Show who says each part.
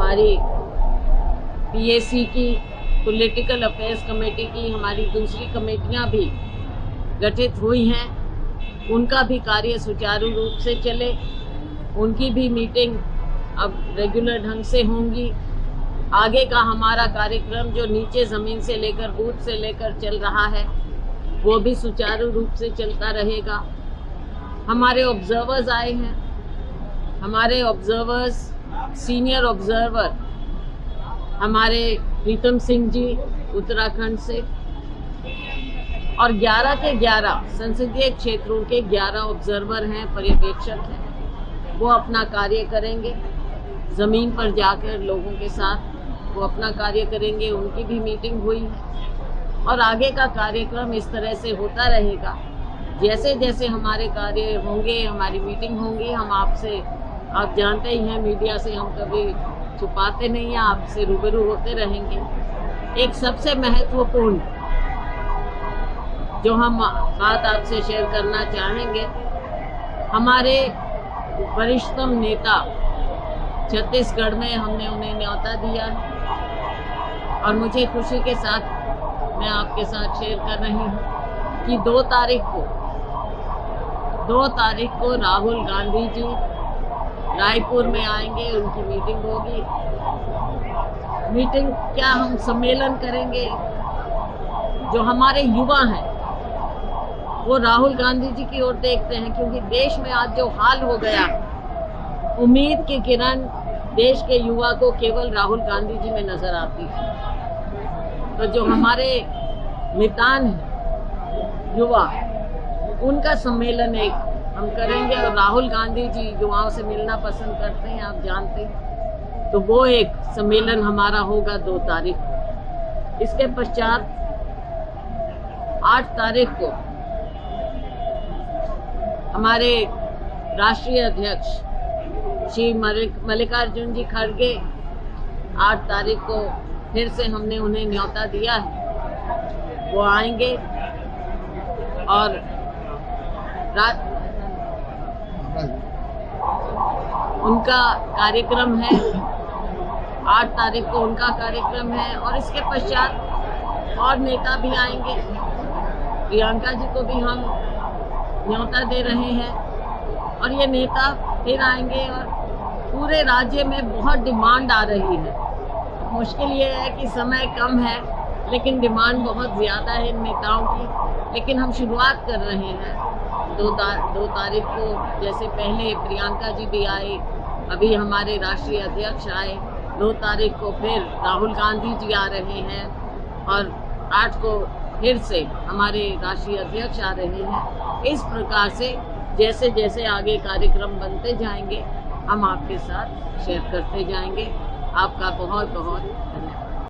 Speaker 1: हमारी पीएसी की political affairs committee की हमारी दूसरी कमेटियां भी गठित हुई हैं, उनका भी कार्य सुचारू रूप से चले। उनकी भी मीटिंग अब रेगुलर ढंग से होंगी। आगे का हमारा कार्यक्रम जो नीचे ज़मीन से लेकर बूथ से लेकर चल रहा है वो भी सुचारू रूप से चलता रहेगा। हमारे ऑब्जर्वर्स आए हैं, हमारे ऑब्जर्वर्स सीनियर ऑब्जर्वर हमारे प्रीतम सिंह जी उत्तराखंड से और 11 के 11 संसदीय क्षेत्रों के 11 ऑब्जर्वर हैं, पर्यवेक्षक हैं। वो अपना कार्य करेंगे, ज़मीन पर जाकर लोगों के साथ वो अपना कार्य करेंगे। उनकी भी मीटिंग हुई है और आगे का कार्यक्रम इस तरह से होता रहेगा। जैसे जैसे हमारे कार्य होंगे, हमारी मीटिंग होंगी, हम आपसे, आप जानते ही हैं मीडिया से हम कभी छुपाते नहीं हैं, आपसे रूबरू होते रहेंगे। एक सबसे महत्वपूर्ण जो हम बात आपसे शेयर करना चाहेंगे, हमारे वरिष्ठतम नेता छत्तीसगढ़ में हमने उन्हें न्योता दिया है और मुझे खुशी के साथ मैं आपके साथ शेयर कर रही हूँ कि 2 तारीख को राहुल गांधी जी रायपुर में आएंगे, उनकी मीटिंग होगी। मीटिंग क्या, हम सम्मेलन करेंगे। जो हमारे युवा हैं वो राहुल गांधी जी की ओर देखते हैं, क्योंकि देश में आज जो हाल हो गया, उम्मीद की किरण देश के युवा को केवल राहुल गांधी जी में नजर आती है। तो जो हमारे नितान युवा, उनका सम्मेलन एक हम करेंगे और राहुल गांधी जी युवाओं से मिलना पसंद करते हैं, आप जानते हैं। तो वो एक सम्मेलन हमारा होगा 2 तारीख को। इसके पश्चात 8 तारीख को हमारे राष्ट्रीय अध्यक्ष श्री मल्लिकार्जुन जी खड़गे, 8 तारीख को फिर से हमने उन्हें न्योता दिया है, वो आएंगे और उनका कार्यक्रम है, 8 तारीख को उनका कार्यक्रम है। और इसके पश्चात और नेता भी आएंगे। प्रियंका जी को भी हम न्योता दे रहे हैं और ये नेता फिर आएंगे और पूरे राज्य में बहुत डिमांड आ रही है। मुश्किल ये है कि समय कम है, लेकिन डिमांड बहुत ज़्यादा है इन नेताओं की। लेकिन हम शुरुआत कर रहे हैं 2 तारीख को। जैसे पहले प्रियंका जी भी आए, अभी हमारे राष्ट्रीय अध्यक्ष आए, 2 तारीख को फिर राहुल गांधी जी आ रहे हैं और 8 को फिर से हमारे राष्ट्रीय अध्यक्ष आ रहे हैं। इस प्रकार से जैसे जैसे आगे कार्यक्रम बनते जाएंगे हम आपके साथ शेयर करते जाएंगे। आपका बहुत बहुत धन्यवाद।